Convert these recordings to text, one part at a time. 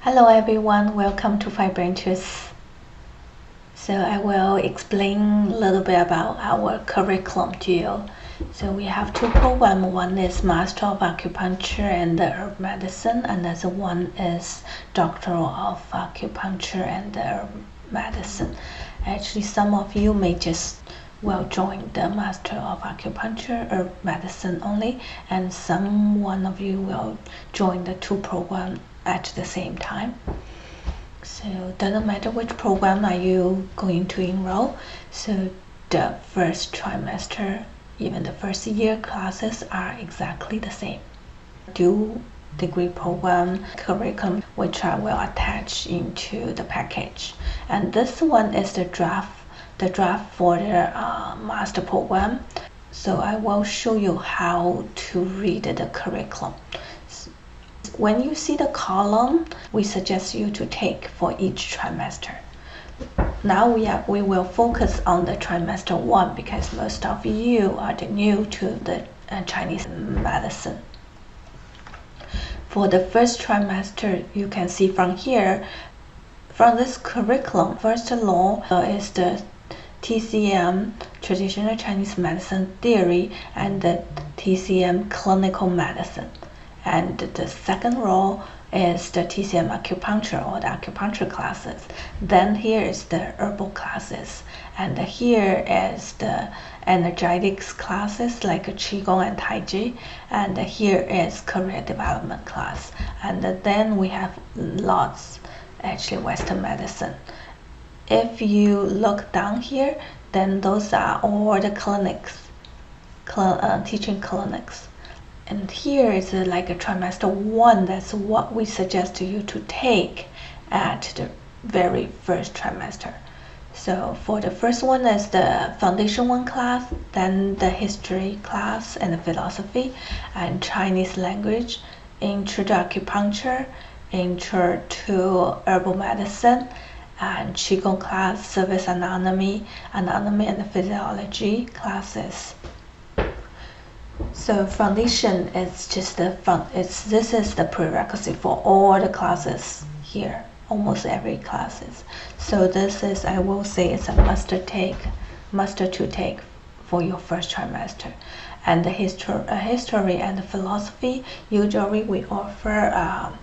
Hello everyone, welcome to Vibrantous. So I will explain a little bit about our curriculum to you. So we have two programs. One is Master of Acupuncture and Herb Medicine, another one is Doctoral of Acupuncture and Herb Medicine. Actually, some of you may just join the Master of Acupuncture or Medicine only, and one of you will join the two programs at the same time. So it doesn't matter which program are you going to enroll. So the first trimester, even the first year classes are exactly the same. Dual degree program curriculum, which I will attach into the package. And this one is the draft for the master program. So I will show you how to read the curriculum. When you see the column, we suggest you to take for each trimester. Now we will focus on the trimester 1 because most of you are new to the Chinese medicine. For the first trimester, you can see from here, from this curriculum, first law is the TCM, Traditional Chinese Medicine Theory, and the TCM Clinical Medicine. And the second row is the TCM Acupuncture or the acupuncture classes. Then here is the herbal classes. And here is the energetics classes like Qigong and Tai Chi. And here is career development class. And then we have lots, actually Western medicine. If you look down here, then those are all the clinics, teaching clinics. And here is like a trimester 1. That's what we suggest to you to take at the very first trimester. So for the first one is the Foundation 1 class, then the history class and the philosophy, and Chinese language, Intro to Acupuncture, Intro to Herbal Medicine, and Qigong class, Service Anatomy and Physiology classes. So foundation is just this is the prerequisite for all the classes here, almost every classes. So this is, I will say, it's a must to take for your first trimester. And the history and the philosophy, usually we offer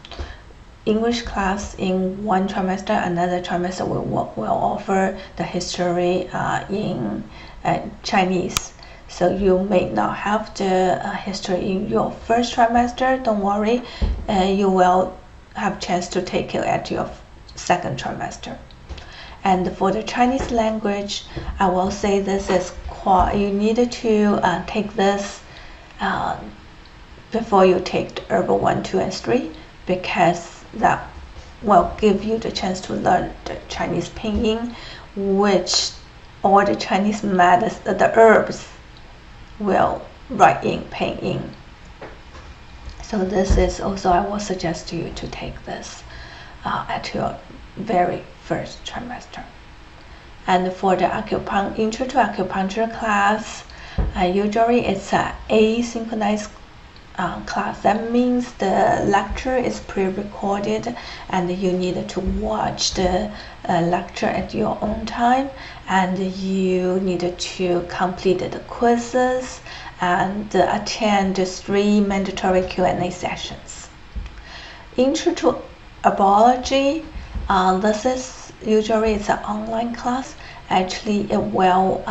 English class in one trimester, another trimester will offer the history in Chinese. So you may not have the history in your first trimester. Don't worry, you will have chance to take it at your second trimester. And for the Chinese language, I will say this is you need to take this before you take the Herbal 1, 2, and 3, because that will give you the chance to learn the Chinese pinyin, which all the Chinese medicine, the herbs, will write in pinyin. So this is also, I will suggest to you to take this at your very first trimester. And for the Intro to Acupuncture class, usually it's an asynchronous class. That means the lecture is pre-recorded and you need to watch the lecture at your own time, and you need to complete the quizzes and attend the 3 mandatory Q&A sessions. Intro to Herbology, this is usually it's an online class. Actually, it will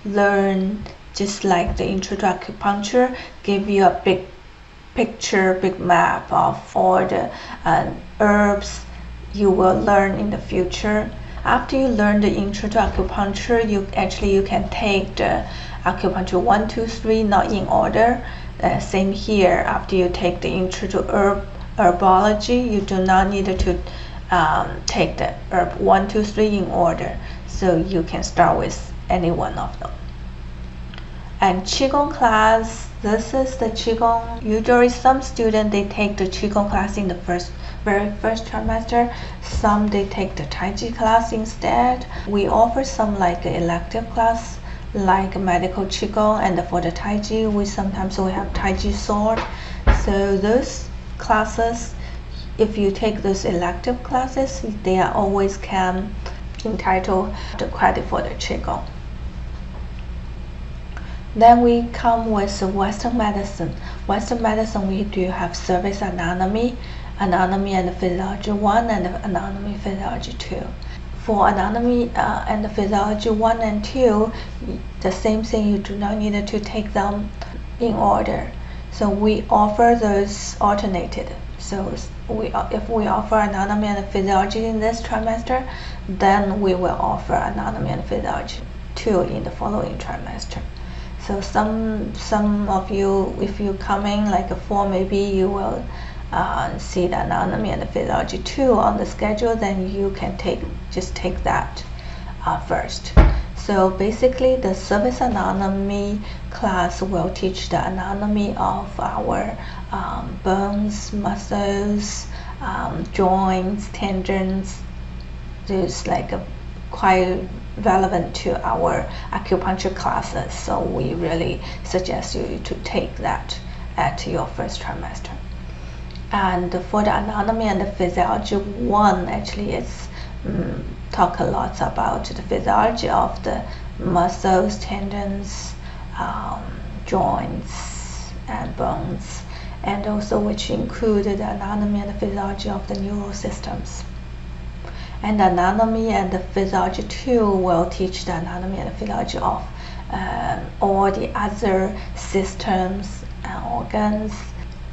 learn just like the Intro to Acupuncture, give you a big picture, big map of all the herbs you will learn in the future. After you learn the Intro to Acupuncture, you can take the Acupuncture 1, 2, 3, not in order. Same here. After you take the Intro to Herbology, you do not need to take the herb 1, 2, 3 in order. So you can start with any one of them. And Qigong class, this is the Qigong. Usually some students, they take the Qigong class in the very first trimester. Some, they take the Tai Chi class instead. We offer some like elective class like medical Qigong, and for the Tai Chi, sometimes we have Tai Chi sword. So those classes if you take those elective classes, they are always can entitled to credit for the Qigong. Then we come with Western medicine. Western medicine, we do have service anatomy, anatomy and physiology 1 and anatomy physiology 2. For anatomy and physiology 1 and 2, the same thing, you do not need to take them in order. So we offer those alternated. So if we offer anatomy and physiology in this trimester, then we will offer anatomy and physiology 2 in the following trimester. So some of you, if you come in like a 4, maybe you will see the anatomy and the physiology 2 on the schedule, then you can just take that first. So basically, the service anatomy class will teach the anatomy of our bones, muscles, joints, tendons. It's like quite relevant to our acupuncture classes. So we really suggest you to take that at your first trimester. And for the anatomy and the physiology 1, actually it's talk a lot about the physiology of the muscles, tendons, joints and bones, and also which include the anatomy and the physiology of the neural systems. And anatomy and the physiology 2 will teach the anatomy and the physiology of all the other systems and organs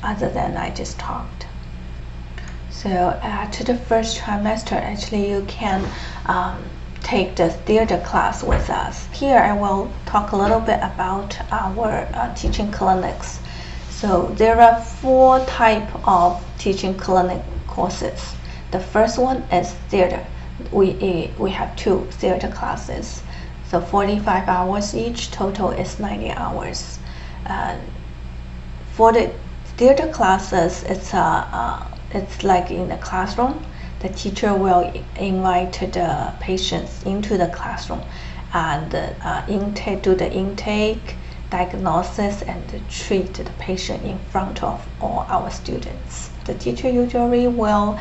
other than I just talked. So to the first trimester, actually you can take the theater class with us. Here I will talk a little bit about our teaching clinics. So there are 4 types of teaching clinic courses. The first one is theater. We have 2 theater classes. So 45 hours each, total is 90 hours. For the theater classes, it's like in the classroom. The teacher will invite the patients into the classroom and do the intake, diagnosis, and treat the patient in front of all our students. The teacher usually will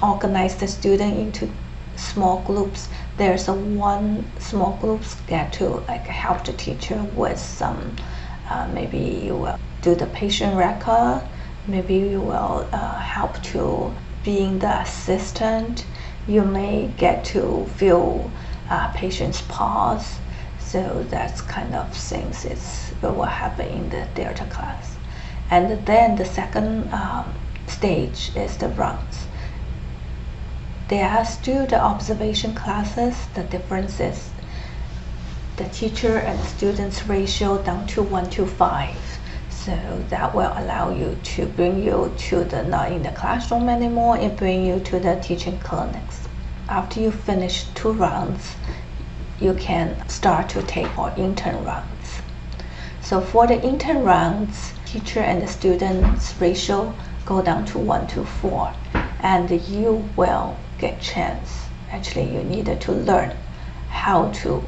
organize the student into small groups. There's one small groups get to help the teacher with some, maybe you will do the patient record, maybe you will help to being the assistant. You may get to fill patient's pause. So that's kind of things will happen in the theater class. And then the second stage is the rounds. There are still the observation classes. The difference is the teacher and students ratio down to 1:5. So that will allow you to bring you to not in the classroom anymore, and bring you to the teaching clinics. After you finish 2 rounds, you can start to take our intern rounds. So for the intern rounds, teacher and the students ratio go down to 1:4, and you will get chance. Actually, you need to learn how to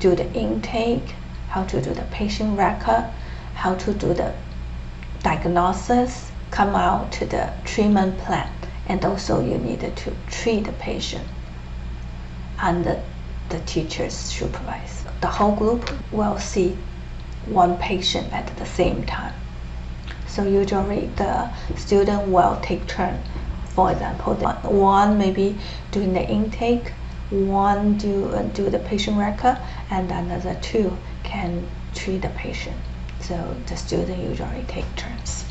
do the intake, how to do the patient record, how to do the diagnosis, come out to the treatment plan, and also you need to treat the patient and the teachers supervise. The whole group will see 1 patient at the same time. So usually the student will take turn. For example, one maybe doing the intake, one do the patient record, and another 2 can treat the patient. So the student usually take turns.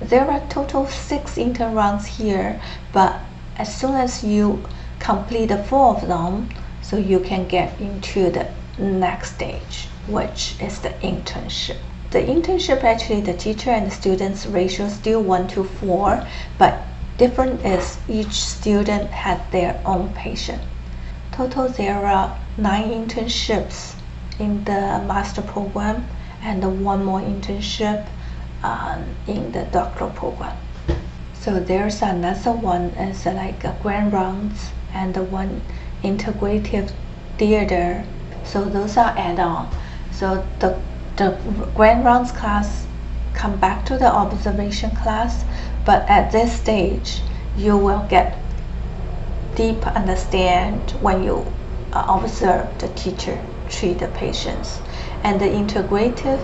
There are total 6 intern rounds here, but as soon as you complete 4 of them, so you can get into the next stage, which is the internship. The internship, actually the teacher and the students ratio still 1:4, but different is each student had their own patient. Total there are 9 internships in the master program, and 1 more internship in the doctoral program. So there's another one is like a grand rounds and 1 integrative theater. So those are add-on. So the grand rounds class come back to the observation class, But at this stage, you will get deep understand when you observe the teacher treat the patients. And the integrative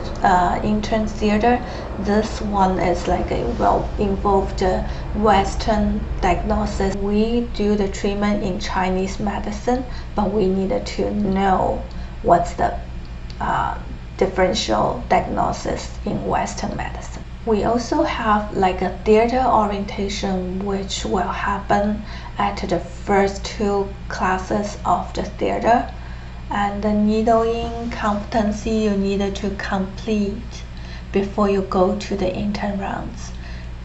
intern theater, this one is like it will involve the Western diagnosis. We do the treatment in Chinese medicine, but we needed to know what's the differential diagnosis in Western medicine. We also have like a theater orientation, which will happen at the first 2 classes of the theater. And the needling competency you needed to complete before you go to the intern rounds.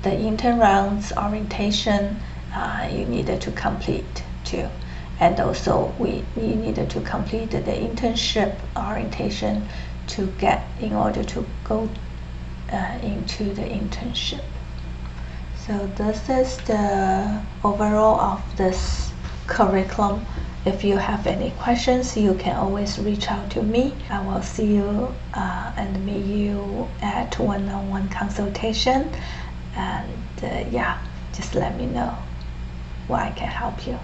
The intern rounds orientation you needed to complete too. And also you needed to complete the internship orientation in order to go into the internship. So this is the overall of this curriculum. If you have any questions, you can always reach out to me. I will see you and meet you at one-on-one consultation. And yeah, just let me know where I can help you.